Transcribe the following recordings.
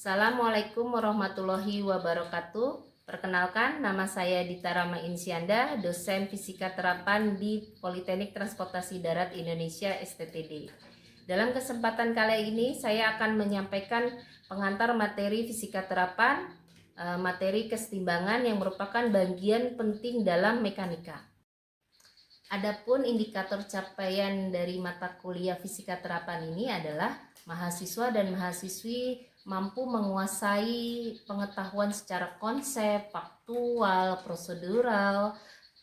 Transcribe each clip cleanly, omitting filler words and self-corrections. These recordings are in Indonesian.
Assalamualaikum warahmatullahi wabarakatuh. Perkenalkan, nama saya Dita Rama Insyanda, dosen Fisika Terapan di Politeknik Transportasi Darat Indonesia (STTD). Dalam kesempatan kali ini, saya akan menyampaikan pengantar materi Fisika Terapan, materi kesetimbangan yang merupakan bagian penting dalam mekanika. Adapun indikator capaian dari mata kuliah Fisika Terapan ini adalah mahasiswa dan mahasiswi mampu menguasai pengetahuan secara konsep, faktual, prosedural,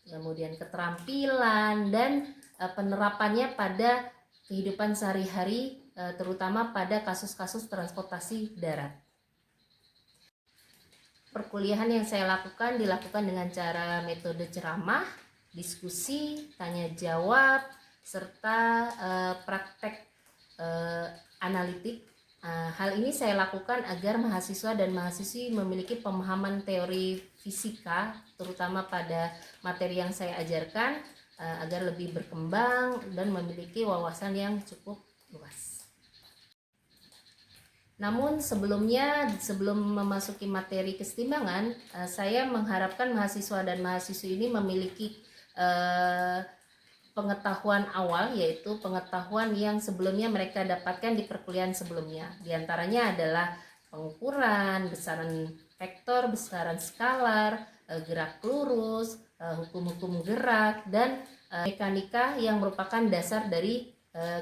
kemudian keterampilan, dan penerapannya pada kehidupan sehari-hari, terutama pada kasus-kasus transportasi darat. Perkuliahan yang saya lakukan dilakukan dengan cara metode ceramah, diskusi, tanya jawab, serta praktek analitik. Hal ini saya lakukan agar mahasiswa dan mahasiswi memiliki pemahaman teori fisika, terutama pada materi yang saya ajarkan, agar lebih berkembang dan memiliki wawasan yang cukup luas. Namun sebelum memasuki materi kesetimbangan, saya mengharapkan mahasiswa dan mahasiswi ini memiliki pengetahuan awal, yaitu pengetahuan yang sebelumnya mereka dapatkan di perkuliahan sebelumnya. Di antaranya adalah pengukuran, besaran vektor, besaran skalar, gerak lurus, hukum-hukum gerak, dan mekanika yang merupakan dasar dari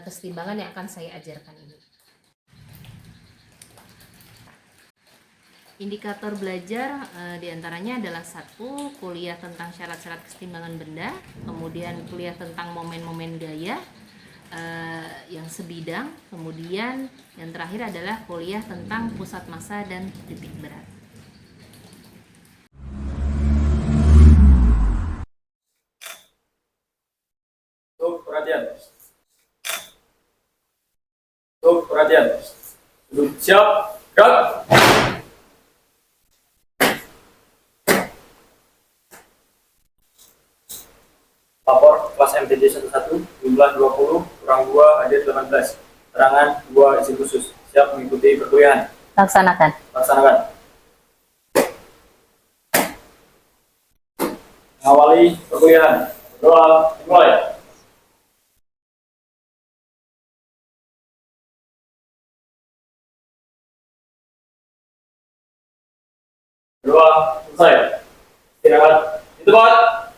kesetimbangan yang akan saya ajarkan ini. Indikator belajar diantaranya adalah 1. Kuliah tentang syarat-syarat kesetimbangan benda, kemudian kuliah tentang momen-momen gaya yang sebidang, kemudian yang terakhir adalah kuliah tentang pusat massa dan titik berat. Perhatian. Siap, gerak. Lapor kelas MTJ 11, jumlah 20, kurang 2, hadir 18. Keterangan 2 izin khusus. Siap mengikuti perkuliahan. Laksanakan. Mengawali perkuliahan. Doa dimulai. Doa selesai. Istirahat di tempat.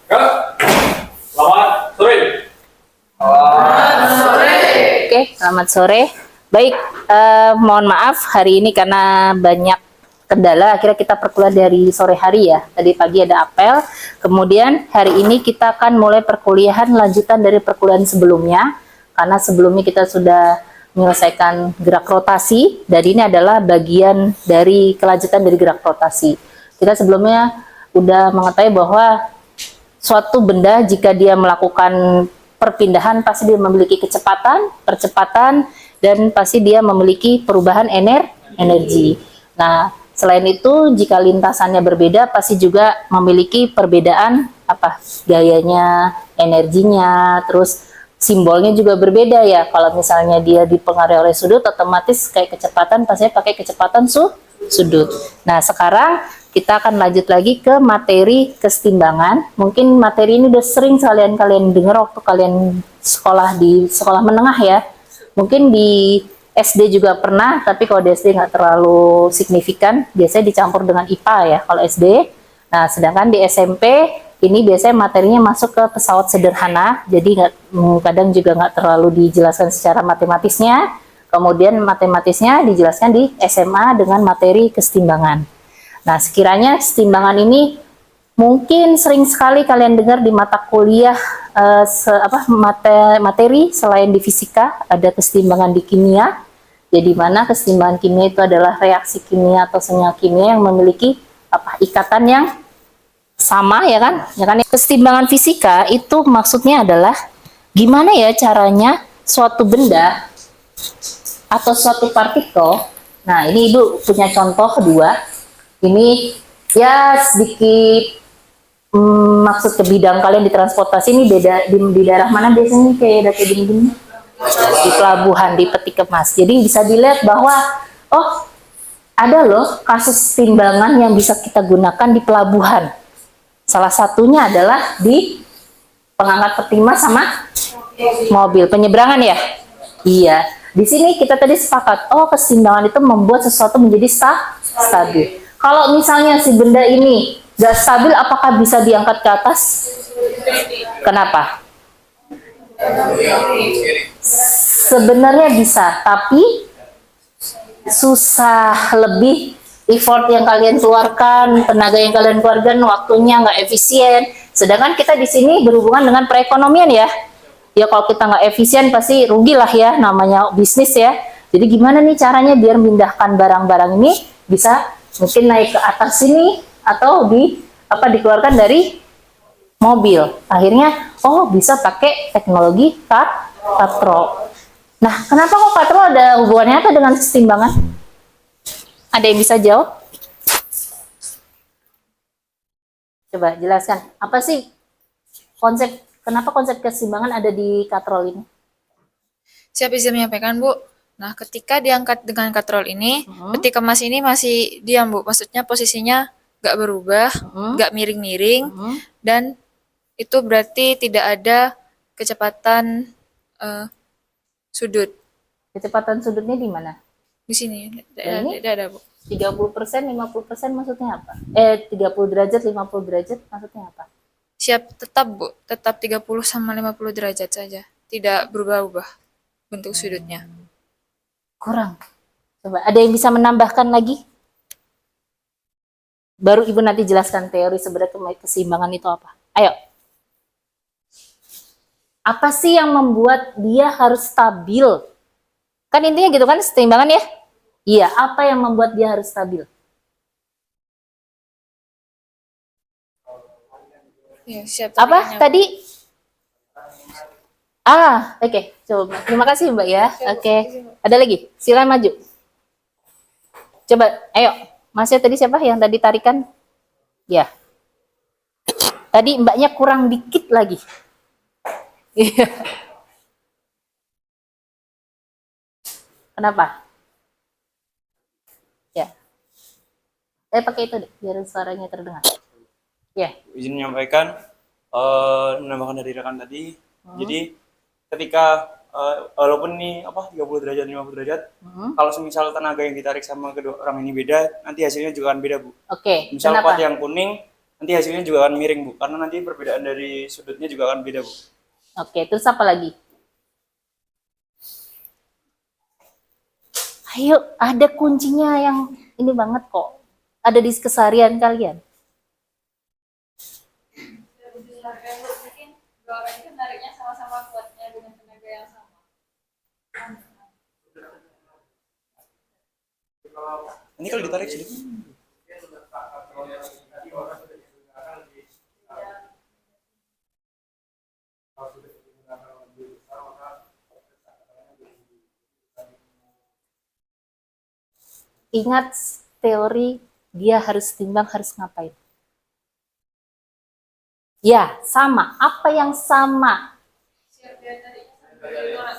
Gerak. Selamat sore. Oke, selamat sore. Baik, mohon maaf hari ini karena banyak kendala, akhirnya kita perkuliahan dari sore hari ya. Tadi pagi ada apel, kemudian hari ini kita akan mulai perkuliahan lanjutan dari perkuliahan sebelumnya, karena sebelumnya kita sudah menyelesaikan gerak rotasi, dan ini adalah bagian dari kelanjutan dari gerak rotasi. Kita sebelumnya udah mengetahui bahwa suatu benda jika dia melakukan perpindahan pasti dia memiliki percepatan, dan pasti dia memiliki perubahan energi. Nah, selain itu jika lintasannya berbeda pasti juga memiliki perbedaan gayanya, energinya, terus simbolnya juga berbeda ya. Kalau misalnya dia dipengaruhi oleh sudut, otomatis kayak kecepatan pasti pakai kecepatan sudut. Nah, sekarang kita akan lanjut lagi ke materi kesetimbangan. Mungkin materi ini udah sering kalian dengar waktu kalian sekolah di sekolah menengah ya. Mungkin di SD juga pernah, tapi kalau di SD nggak terlalu signifikan. Biasanya dicampur dengan IPA ya kalau SD. Nah, sedangkan di SMP ini biasanya materinya masuk ke pesawat sederhana. Jadi kadang juga nggak terlalu dijelaskan secara matematisnya. Kemudian matematisnya dijelaskan di SMA dengan materi kesetimbangan. Nah, sekiranya kesetimbangan ini mungkin sering sekali kalian dengar di mata kuliah materi selain di fisika, ada kesetimbangan di kimia. Jadi mana kesetimbangan kimia itu adalah reaksi kimia atau senyawa kimia yang memiliki ikatan yang sama ya kan? Kesetimbangan fisika itu maksudnya adalah gimana ya caranya suatu benda atau suatu partikel. Nah, ini Ibu punya contoh kedua. Ini ya sedikit maksud ke bidang kalian di transportasi ini beda di daerah mana biasanya kayak gini di pelabuhan, di peti kemas. Jadi bisa dilihat bahwa ada loh kasus timbangan yang bisa kita gunakan di pelabuhan. Salah satunya adalah di pengangkat peti mas sama mobil penyeberangan ya. Iya. Di sini kita tadi sepakat, oh keseimbangan itu membuat sesuatu menjadi stabil. Kalau misalnya si benda ini gak stabil, apakah bisa diangkat ke atas? Kenapa? Sebenarnya bisa, tapi susah, lebih effort yang kalian keluarkan, tenaga yang kalian keluarkan, waktunya nggak efisien. Sedangkan kita di sini berhubungan dengan perekonomian ya. Ya kalau kita nggak efisien pasti rugilah ya, namanya bisnis ya. Jadi gimana nih caranya biar memindahkan barang-barang ini bisa mungkin naik ke atas sini atau dikeluarkan dari mobil. Akhirnya oh bisa pakai teknologi katrol. Nah, kenapa kok katrol ada hubungannya apa dengan keseimbangan? Ada yang bisa jawab? Coba jelaskan. Apa sih kenapa konsep keseimbangan ada di katrol ini? Siap izin menyampaikan, Bu. Nah, ketika diangkat dengan katrol ini, peti kemas ini masih diam, Bu. Maksudnya posisinya nggak berubah, nggak miring-miring, dan itu berarti tidak ada kecepatan sudut. Kecepatan sudutnya di mana? Di sini, Ini? tidak ada, Bu. 30%, 50% maksudnya apa? 30 derajat, 50 derajat maksudnya apa? Siap tetap, Bu. Tetap 30 sama 50 derajat saja. Tidak berubah-ubah bentuk sudutnya. Kurang. Coba, ada yang bisa menambahkan lagi? Baru Ibu nanti jelaskan teori sebenarnya keseimbangan itu apa. Ayo. Apa sih yang membuat dia harus stabil? Kan intinya gitu kan, keseimbangan ya? Iya, apa yang membuat dia harus stabil? Ya, siap. Apa tadi? Oke. Coba. Terima kasih Mbak ya. Oke. Ada lagi? Silakan maju. Coba, ayo. Masnya tadi siapa yang tadi tarikan? Ya. Tadi Mbaknya kurang dikit lagi. Iya. Kenapa? Ya. Pakai itu deh, biar suaranya terdengar. Ya. Izin menyampaikan, menambahkan dari rekan tadi. Jadi ketika walaupun ini 30 derajat 50 derajat, kalau semisal tenaga yang ditarik sama kedua orang ini beda, nanti hasilnya juga akan beda, Bu. Oke. Misal Kenapa? part yang kuning, nanti hasilnya juga akan miring, Bu. Karena nanti perbedaan dari sudutnya juga akan beda, Bu. Oke, terus apa lagi? Ayo, ada kuncinya yang ini banget kok. Ada di keseharian kalian. Ini kalau ditarik sedikit. Ingat teori dia harus timbang, harus ngapain? Ya, sama. Apa yang sama?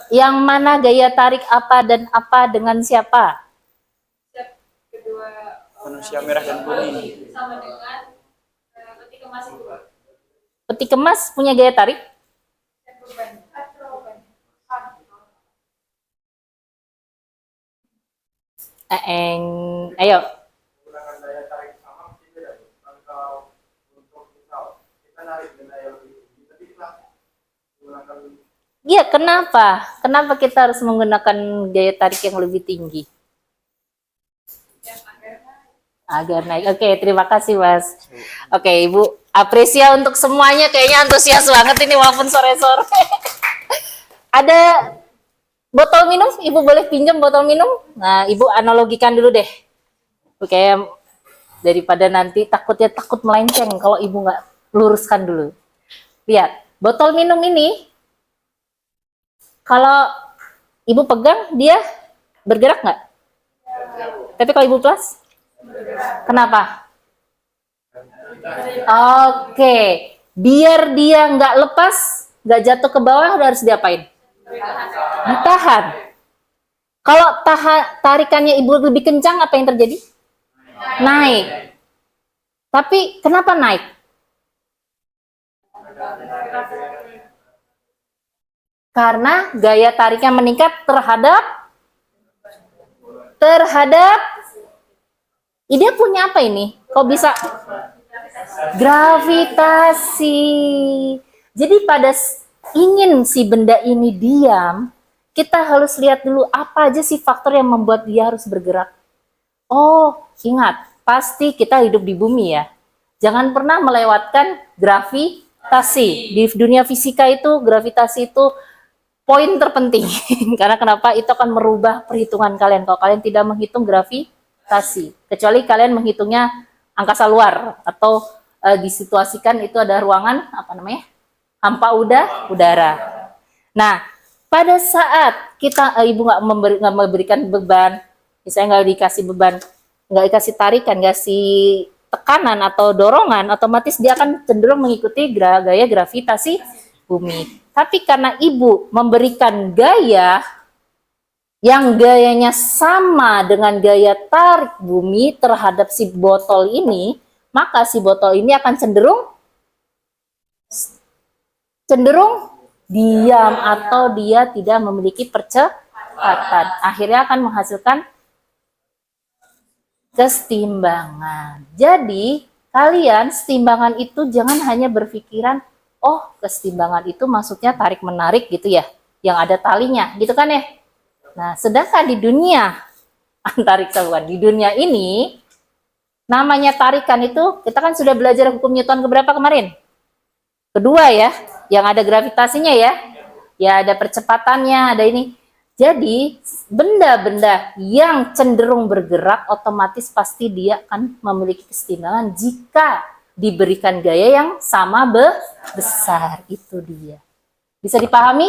Yang mana gaya tarik apa dan apa dengan siapa? Manusia merah dan kuning. Sama dengan peti kemas itu. Peti kemas punya gaya tarik? Ayo. Iya, kenapa? Kenapa kita harus menggunakan gaya tarik yang lebih tinggi? Agar naik. Oke, terima kasih Mas. Oke, Ibu apresiasi untuk semuanya, kayaknya antusias banget ini walaupun sore-sore. Ada botol minum, Ibu boleh pinjam botol minum? Nah, Ibu analogikan dulu deh. Oke, daripada nanti takut melenceng kalau Ibu nggak luruskan dulu. Lihat, botol minum ini kalau Ibu pegang, dia bergerak nggak? Tapi kalau Ibu plus? Kenapa? Oke, biar dia nggak lepas, nggak jatuh ke bawah, harus diapain? Ditahan. Kalau tarikannya Ibu lebih kencang, apa yang terjadi? naik. Tapi kenapa naik? Karena gaya tariknya meningkat terhadap dia punya apa ini? Kok bisa gravitasi? Jadi pada ingin si benda ini diam, kita harus lihat dulu apa aja sih faktor yang membuat dia harus bergerak. Oh, ingat, pasti kita hidup di bumi ya. Jangan pernah melewatkan gravitasi. Di dunia fisika itu gravitasi itu poin terpenting. Karena kenapa? Itu akan merubah perhitungan kalian. Kalau kalian tidak menghitung gravitasi, kecuali kalian menghitungnya angkasa luar atau disituasikan itu ada ruangan apa namanya? Hampa udara. Nah, pada saat kita ibu nggak memberikan beban, misalnya nggak dikasih beban, nggak dikasih tarikan, nggak kasih tekanan atau dorongan, otomatis dia akan cenderung mengikuti gaya gravitasi bumi. Tapi karena ibu memberikan gaya yang gayanya sama dengan gaya tarik bumi terhadap si botol ini, maka si botol ini akan cenderung diam atau dia tidak memiliki percepatan. Akhirnya akan menghasilkan kesetimbangan. Jadi, kalian setimbangan itu jangan hanya berpikiran, oh, kesetimbangan itu maksudnya tarik-menarik gitu ya, yang ada talinya, gitu kan ya. Nah, sedangkan di dunia antariksa, di dunia ini, namanya tarikan itu, kita kan sudah belajar hukum Newton keberapa kemarin? Kedua ya, yang ada gravitasinya ya. Ya, ada percepatannya, ada ini. Jadi, benda-benda yang cenderung bergerak otomatis pasti dia akan memiliki kesetimbangan jika diberikan gaya yang sama besar. Itu dia. Bisa dipahami?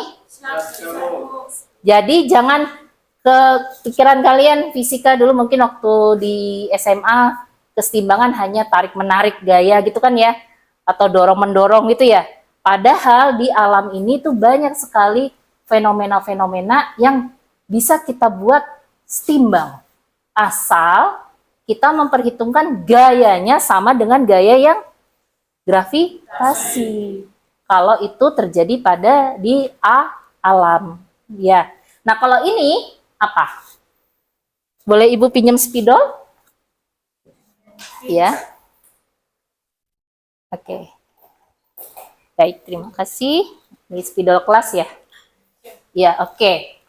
Jadi, jangan ke pikiran kalian fisika dulu mungkin waktu di SMA kesetimbangan hanya tarik-menarik gaya gitu kan ya, atau dorong-mendorong gitu ya. Padahal di alam ini tuh banyak sekali fenomena-fenomena yang bisa kita buat setimbang. Asal kita memperhitungkan gayanya sama dengan gaya yang gravitasi. Kalau itu terjadi pada di alam. Ya. Nah, kalau ini apa? Boleh Ibu pinjam spidol? Ya. Oke. Baik, terima kasih. Ini spidol kelas ya. Ya, oke.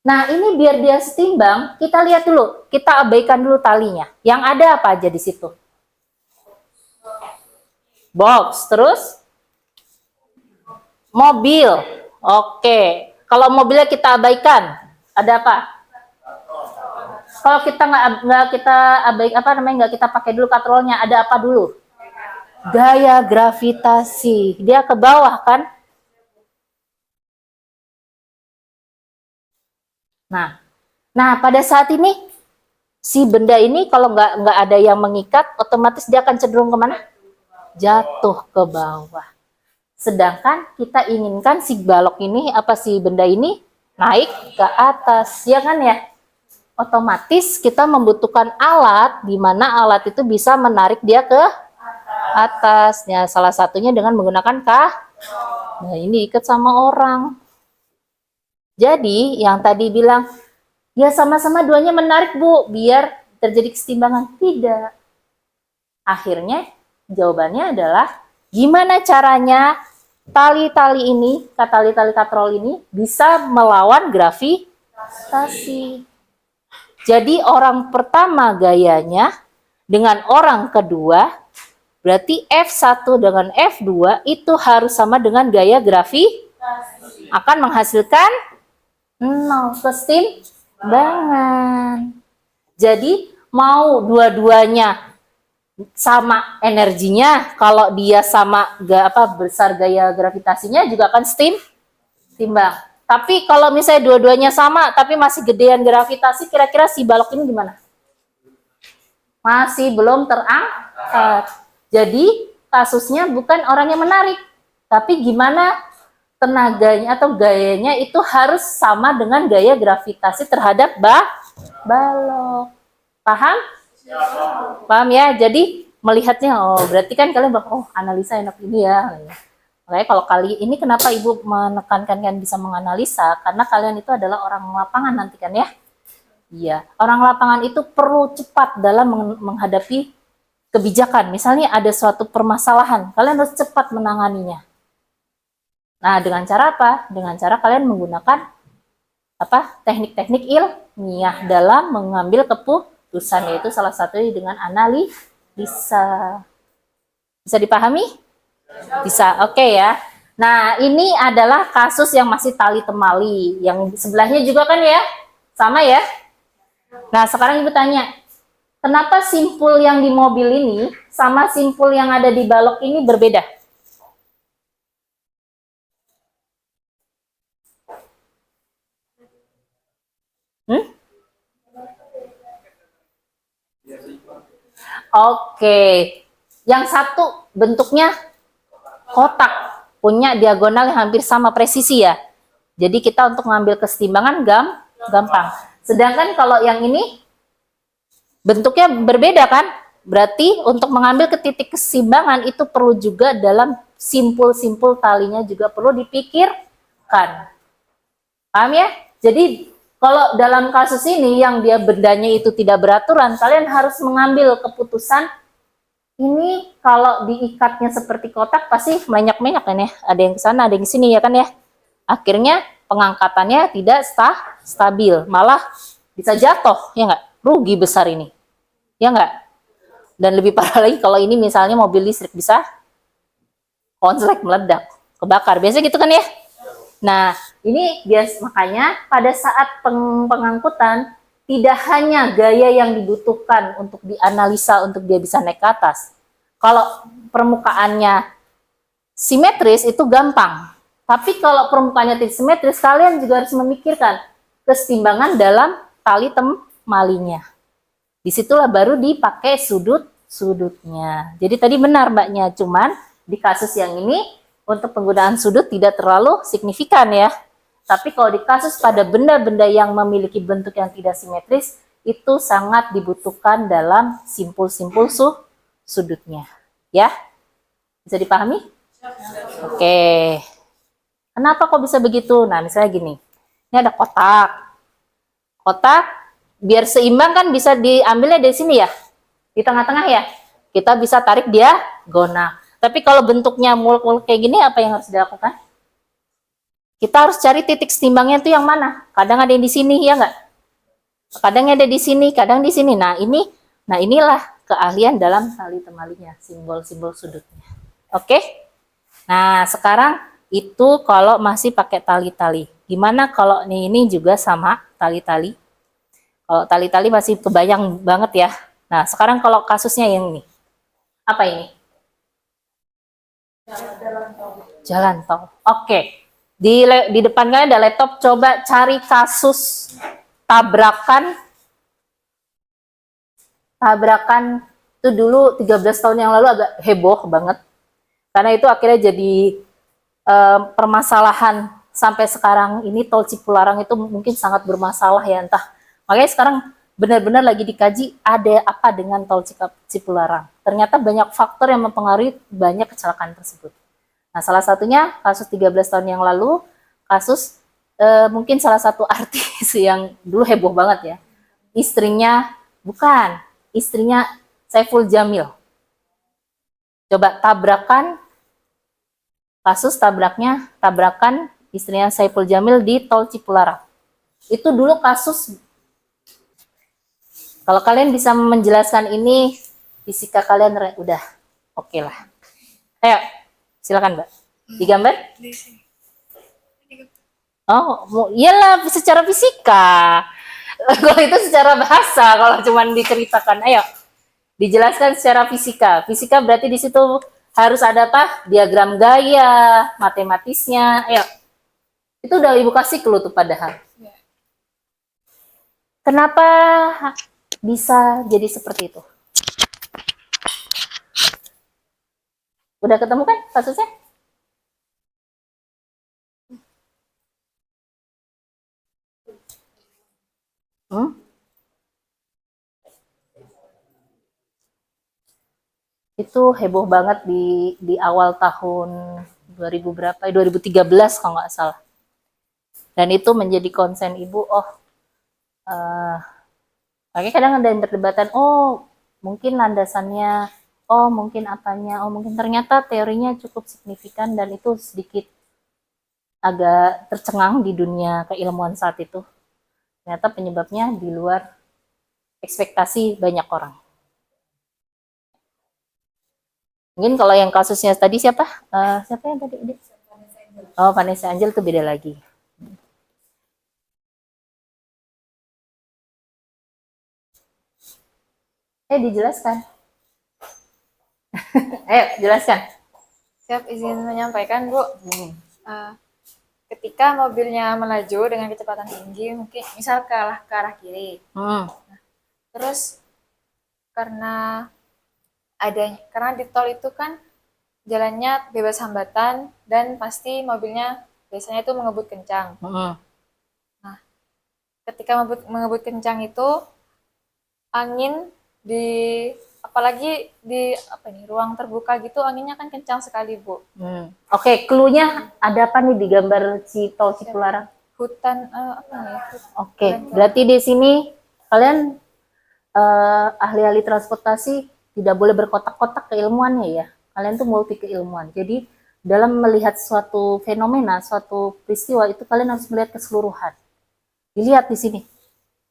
Nah ini biar dia setimbang, kita lihat dulu, kita abaikan dulu talinya. Yang ada apa aja di situ? Box, terus mobil. Oke. Kalau mobilnya kita abaikan, ada apa? Kalau kita nggak kita nggak kita pakai dulu katrolnya, ada apa dulu? Gaya gravitasi. Dia ke bawah kan? Nah, pada saat ini si benda ini kalau nggak ada yang mengikat, otomatis dia akan cenderung kemana? Jatuh ke bawah. Sedangkan kita inginkan si balok ini, si benda ini naik ke atas, ya kan ya? Otomatis kita membutuhkan alat, di mana alat itu bisa menarik dia ke atasnya. Salah satunya dengan menggunakan Nah, ini ikat sama orang. Jadi, yang tadi bilang, ya sama-sama duanya menarik, Bu, biar terjadi kesetimbangan. Tidak. Akhirnya, jawabannya adalah, gimana caranya tali-tali ini, tali-tali katrol ini, bisa melawan gravitasi. Jadi, orang pertama gayanya, dengan orang kedua, berarti F1 dengan F2, itu harus sama dengan gaya gravitasi. Akan menghasilkan 0 kesetimbangan. Jadi mau dua-duanya sama energinya, kalau dia sama besar gaya gravitasinya juga akan setimbang. Tapi kalau misalnya dua-duanya sama tapi masih gedean gravitasi, kira-kira si balok ini gimana? Masih belum terangkat. Jadi kasusnya bukan orang yang menarik, tapi gimana tenaganya atau gayanya itu harus sama dengan gaya gravitasi terhadap balok. Paham? Paham ya? Jadi melihatnya, oh berarti kan kalian bakal, oh analisa enak ini ya. Makanya kalau kali ini kenapa Ibu menekankan kalian bisa menganalisa? Karena kalian itu adalah orang lapangan nanti kan ya? Iya, orang lapangan itu perlu cepat dalam menghadapi kebijakan. Misalnya ada suatu permasalahan, kalian harus cepat menanganinya. Nah, dengan cara apa? Dengan cara kalian menggunakan teknik-teknik ilmiah dalam mengambil keputusan, yaitu salah satunya dengan analisa. Bisa dipahami? Bisa, oke ya. Nah, ini adalah kasus yang masih tali temali. Yang sebelahnya juga kan ya? Sama ya? Nah, sekarang Ibu tanya, kenapa simpul yang di mobil ini sama simpul yang ada di balok ini berbeda? Oke, yang satu bentuknya kotak, punya diagonal yang hampir sama presisi ya. Jadi kita untuk mengambil kesetimbangan gampang. Sedangkan kalau yang ini bentuknya berbeda kan? Berarti untuk mengambil ke titik keseimbangan itu perlu juga dalam simpul-simpul talinya juga perlu dipikirkan. Paham ya? Jadi kalau dalam kasus ini yang dia bendanya itu tidak beraturan, kalian harus mengambil keputusan ini kalau diikatnya seperti kotak pasti banyak-banyak kan ya. Ada yang ke sana, ada yang ke sini ya kan ya. Akhirnya pengangkatannya tidak stabil, malah bisa jatuh, ya enggak? Rugi besar ini. Ya enggak? Dan lebih parah lagi kalau ini misalnya mobil listrik bisa konslet meledak, kebakar. Biasanya gitu kan ya. Nah, ini makanya pada saat pengangkutan tidak hanya gaya yang dibutuhkan untuk dianalisa untuk dia bisa naik ke atas. Kalau permukaannya simetris itu gampang. Tapi kalau permukaannya tidak simetris, kalian juga harus memikirkan kesetimbangan dalam tali temalinya. Disitulah baru dipakai sudut-sudutnya. Jadi tadi benar Mbaknya, cuman di kasus yang ini untuk penggunaan sudut tidak terlalu signifikan ya. Tapi kalau di kasus pada benda-benda yang memiliki bentuk yang tidak simetris, itu sangat dibutuhkan dalam simpul-simpul sudutnya. Ya, bisa dipahami? Oke. Kenapa kok bisa begitu? Nah, misalnya gini. Ini ada kotak. Kotak, biar seimbang kan bisa diambilnya dari sini ya. Di tengah-tengah ya. Kita bisa tarik diagonal. Tapi kalau bentuknya muluk-muluk kayak gini, apa yang harus dilakukan? Kita harus cari titik setimbangnya itu yang mana. Kadang ada yang di sini, ya nggak? Kadang ada di sini, kadang di sini. Nah inilah keahlian dalam tali temalinya, simbol-simbol sudutnya. Oke? Nah sekarang itu kalau masih pakai tali-tali. Gimana kalau ini juga sama tali-tali? Kalau tali-tali masih kebayang banget ya. Nah sekarang kalau kasusnya yang ini. Apa ini? Jalan tol. Oke. Di depan kalian ada laptop, coba cari kasus tabrakan itu dulu 13 tahun yang lalu agak heboh banget. Karena itu akhirnya jadi permasalahan sampai sekarang ini tol Cipularang itu mungkin sangat bermasalah ya entah. Makanya sekarang benar-benar lagi dikaji ada apa dengan tol Cipularang. Ternyata banyak faktor yang mempengaruhi banyak kecelakaan tersebut. Nah, salah satunya kasus 13 tahun yang lalu, kasus mungkin salah satu artis yang dulu heboh banget ya. Istrinya Saiful Jamil. Coba tabrakan istrinya Saiful Jamil di tol Cipularang. Itu dulu kasus, kalau kalian bisa menjelaskan ini, fisika kalian udah oke lah. Ayo, silakan Mbak. Digambar? Oh, iyalah secara fisika. Kalau itu secara bahasa, kalau cuma diceritakan. Ayo, dijelaskan secara fisika. Fisika berarti di situ harus ada apa? Diagram gaya, matematisnya. Ayo, itu udah Ibu kasih clue tuh padahal. Kenapa bisa jadi seperti itu? Udah ketemu kan kasusnya? Itu heboh banget di awal tahun 2000 berapa? 2013 kalau nggak salah. Dan itu menjadi konsen ibu. Oh, makanya kadang ada yang perdebatan. Oh, mungkin landasannya. Oh, mungkin apanya. Oh, mungkin ternyata teorinya cukup signifikan dan itu sedikit agak tercengang di dunia keilmuan saat itu. Ternyata penyebabnya di luar ekspektasi banyak orang. Mungkin kalau yang kasusnya tadi siapa? Siapa yang tadi? Oh, Vanessa Angel itu beda lagi. Dijelaskan. Ayo, jelaskan. Siap, izin menyampaikan, Bu. Ketika mobilnya melaju dengan kecepatan tinggi, mungkin misal ke arah kiri. Terus karena di tol itu kan jalannya bebas hambatan dan pasti mobilnya biasanya itu mengebut kencang. Nah, ketika mengebut kencang itu angin apalagi di ruang terbuka gitu, anginnya kan kencang sekali, Bu. Oke, clue-nya ada apa nih di gambar tol Cipularang? Hutan Oke, berarti di sini kalian ahli-ahli transportasi tidak boleh berkotak-kotak keilmuannya ya. Kalian tuh multi keilmuan. Jadi dalam melihat suatu fenomena, suatu peristiwa itu kalian harus melihat keseluruhan. Dilihat di sini.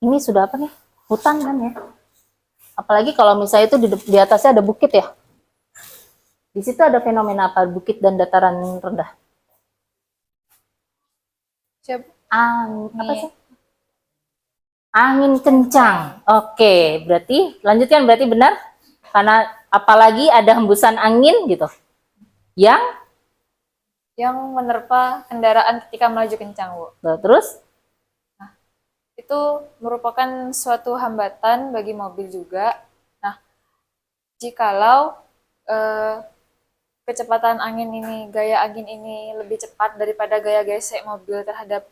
Ini sudah apa nih? Hutan kan ya. Apalagi kalau misalnya itu di atasnya ada bukit ya. Di situ ada fenomena apa? Bukit dan dataran rendah. Apa sih? Angin kencang. Oke, berarti lanjutkan, berarti benar. Karena apalagi ada hembusan angin gitu. Yang menerpa kendaraan ketika melaju kencang, Bu. Terus? Nah, itu merupakan suatu hambatan bagi mobil juga. Nah, jikalau kecepatan angin ini, gaya angin ini lebih cepat daripada gaya gesek mobil terhadap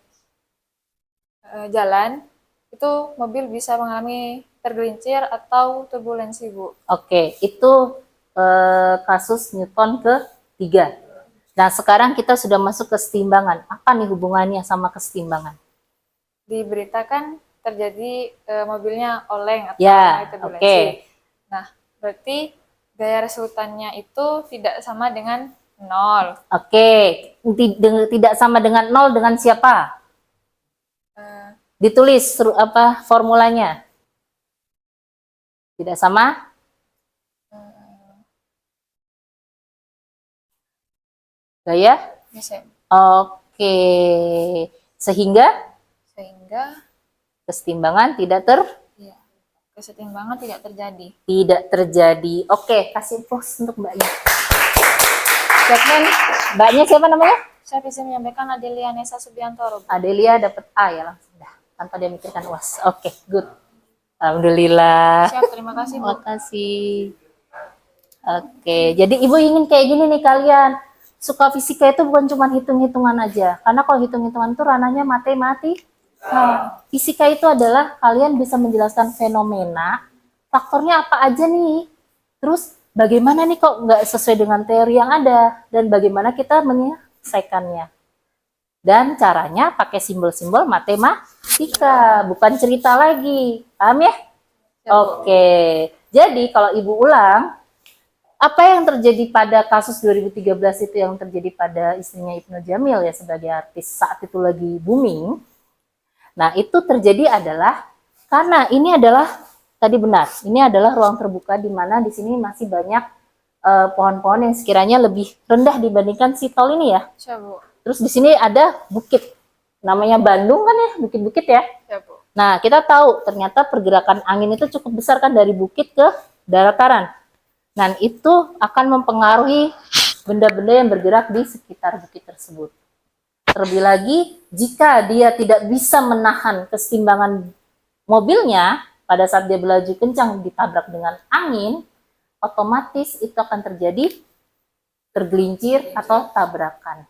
jalan, itu mobil bisa mengalami tergelincir atau turbulensi, Bu. Oke, itu kasus Newton ke-3. Nah, sekarang kita sudah masuk ke kesetimbangan. Apa nih hubungannya sama kesetimbangan? Diberitakan terjadi mobilnya oleng atau turbulensi. Okay. Nah, berarti gaya resultannya itu tidak sama dengan 0. Oke, tidak sama dengan 0 dengan siapa? Ditulis apa formulanya? Tidak sama? Gaya? Oke. Sehingga kesetimbangan tidak kesetimbangan tidak terjadi. Tidak terjadi. Oke, kasih pos untuk Mbaknya. Siapa nih? Mbaknya siapa namanya? Saya bisa menyampaikan Adelia Nesa Subiantoro. Adelia dapat A ya langsung dah, tanpa dia mikirkan UAS. Oke, good. Alhamdulillah. Siap, terima kasih, Bu. Terima kasih. Oke, jadi Ibu ingin kayak gini nih kalian. Suka fisika itu bukan cuma hitung-hitungan aja. Karena kalau hitung-hitungan itu ranahnya matematika. Nah, fisika itu adalah kalian bisa menjelaskan fenomena, faktornya apa aja nih. Terus bagaimana nih kok nggak sesuai dengan teori yang ada. Dan bagaimana kita menyelesaikannya. Dan caranya pakai simbol-simbol matematika, bukan cerita lagi. Paham ya? Oke. Jadi kalau Ibu ulang, apa yang terjadi pada kasus 2013 itu yang terjadi pada istrinya Ibnu Jamil ya sebagai artis saat itu lagi booming. Nah, itu terjadi adalah karena ini adalah tadi benar, ini adalah ruang terbuka di mana di sini masih banyak pohon-pohon yang sekiranya lebih rendah dibandingkan si tol ini ya. Terus di sini ada bukit, namanya Bandung kan ya, bukit-bukit ya. Nah, kita tahu ternyata pergerakan angin itu cukup besar kan dari bukit ke dataran. Dan itu akan mempengaruhi benda-benda yang bergerak di sekitar bukit tersebut. Terlebih lagi, jika dia tidak bisa menahan kesetimbangan mobilnya, pada saat dia melaju kencang ditabrak dengan angin, otomatis itu akan terjadi tergelincir atau tabrakan.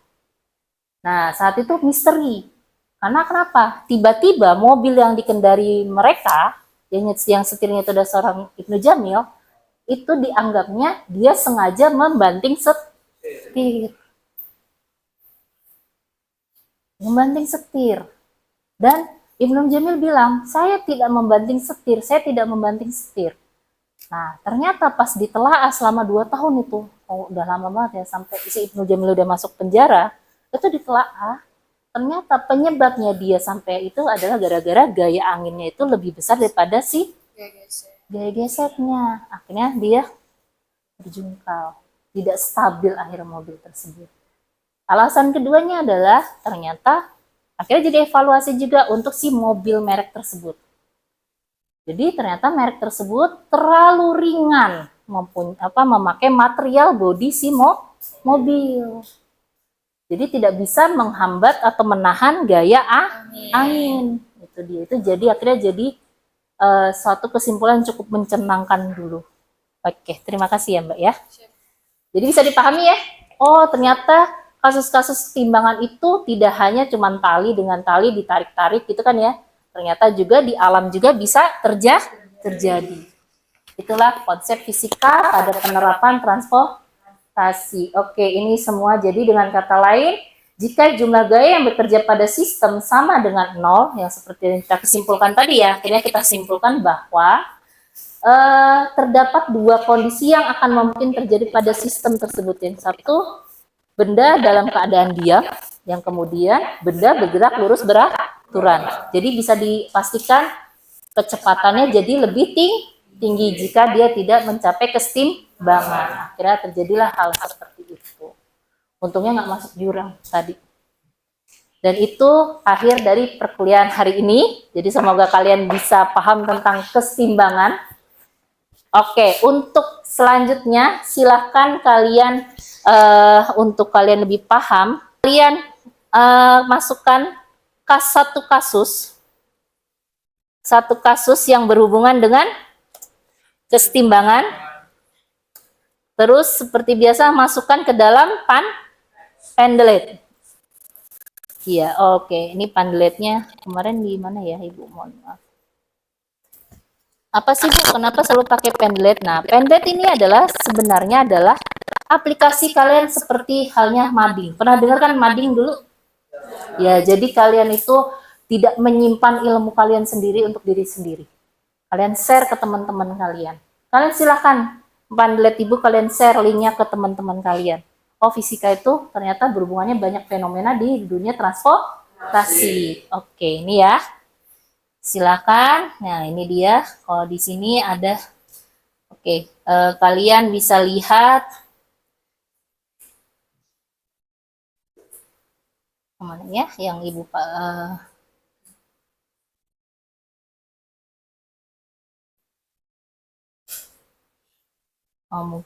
Nah, saat itu misteri. Karena kenapa? Tiba-tiba mobil yang dikendari mereka, yang setirnya itu adalah seorang Ibnu Jamil, itu dianggapnya dia sengaja membanting setir. Membanting setir. Dan Ibnu Jamil bilang, saya tidak membanting setir, saya tidak membanting setir. Nah, ternyata pas ditelaah selama 2 tahun itu, udah lama banget ya, sampai si Ibnu Jamil udah masuk penjara, itu ditelaah. Ternyata penyebabnya dia sampai itu adalah gara-gara gaya anginnya itu lebih besar daripada si gaya geseknya. Akhirnya dia terjungkal, tidak stabil akhirnya mobil tersebut. Alasan keduanya adalah ternyata akhirnya jadi evaluasi juga untuk si mobil merek tersebut. Jadi ternyata merek tersebut terlalu ringan memakai material bodi si mobil. Jadi tidak bisa menghambat atau menahan gaya angin. Itu dia. Itu jadi akhirnya jadi suatu kesimpulan yang cukup mencengangkan dulu. Oke, terima kasih ya Mbak ya. Jadi bisa dipahami ya. Oh, ternyata kasus-kasus timbangan itu tidak hanya cuma tali dengan tali ditarik-tarik gitu kan ya. Ternyata juga di alam juga bisa terjadi. Itulah konsep fisika pada penerapan transportasi. Oke, ini semua jadi dengan kata lain, jika jumlah gaya yang bekerja pada sistem sama dengan 0, yang seperti yang kita kesimpulkan tadi ya, akhirnya kita simpulkan bahwa terdapat 2 kondisi yang akan mungkin terjadi pada sistem tersebut. Yang satu, benda dalam keadaan diam, yang kemudian benda bergerak lurus beraturan. Jadi bisa dipastikan kecepatannya jadi lebih tinggi jika dia tidak mencapai keseimbangan. Akhirnya terjadilah hal seperti itu. Untungnya nggak masuk jurang tadi. Dan itu akhir dari perkuliahan hari ini. Jadi semoga kalian bisa paham tentang keseimbangan. Oke, untuk selanjutnya silahkan kalian untuk kalian lebih paham, kalian masukkan satu kasus yang berhubungan dengan keseimbangan. Terus seperti biasa masukkan ke dalam Padlet. Iya, oke. Ini Padletnya kemarin di mana ya, Ibu? Mohon maaf. Apa sih Bu, kenapa selalu pakai Padlet? Nah, Padlet ini sebenarnya adalah aplikasi kalian seperti halnya mading. Pernah dengar kan mading dulu? Ya, jadi kalian itu tidak menyimpan ilmu kalian sendiri untuk diri sendiri. Kalian share ke teman-teman kalian. Kalian silahkan Padlet Ibu kalian share linknya ke teman-teman kalian. Oh, fisika itu ternyata berhubungannya banyak fenomena di dunia transportasi. Oke, ini ya. Silakan. Nah, ini dia. Kalau di sini ada, oke, kalian bisa lihat kemana ya yang Ibu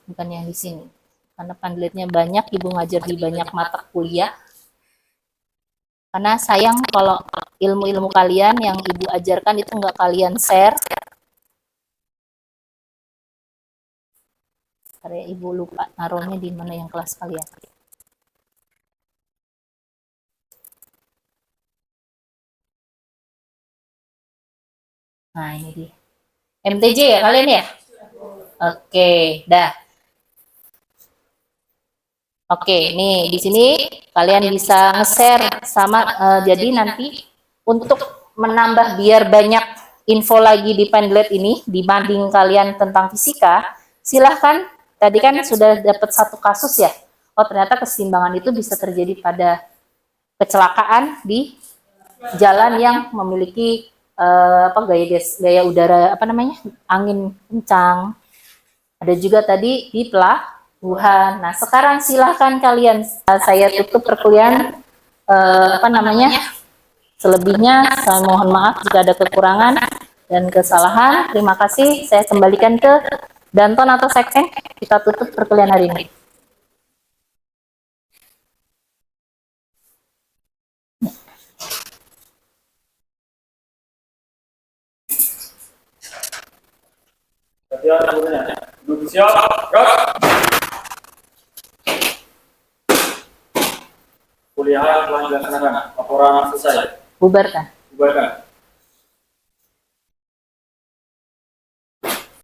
bukan yang di sini. Karena Padletnya banyak, Ibu ngajar di banyak mata kuliah. Karena sayang kalau ilmu-ilmu kalian yang Ibu ajarkan itu nggak kalian share. Karena Ibu lupa naruhnya di mana yang kelas kalian. Nah, ini dia. MTJ ya kalian ya? Oke, dah. Oke, nih di sini kalian bisa nge-share sama jadi nanti untuk menambah biar banyak info lagi di Padlet ini dibanding kalian tentang fisika, silahkan tadi kan sudah dapat satu kasus ya. Oh, ternyata keseimbangan itu bisa terjadi pada kecelakaan di jalan yang memiliki gaya udara angin kencang. Ada juga tadi di pelabuhan. Nah, sekarang silahkan kalian saya tutup perkuliahan selebihnya saya mohon maaf jika ada kekurangan dan kesalahan. Terima kasih. Saya kembalikan ke Danton atau Seksen. Kita tutup perkuliahan hari ini. Siap, kuliah telah dilaksanakan. Laporan selesai. Bubarkan. Bubarkan.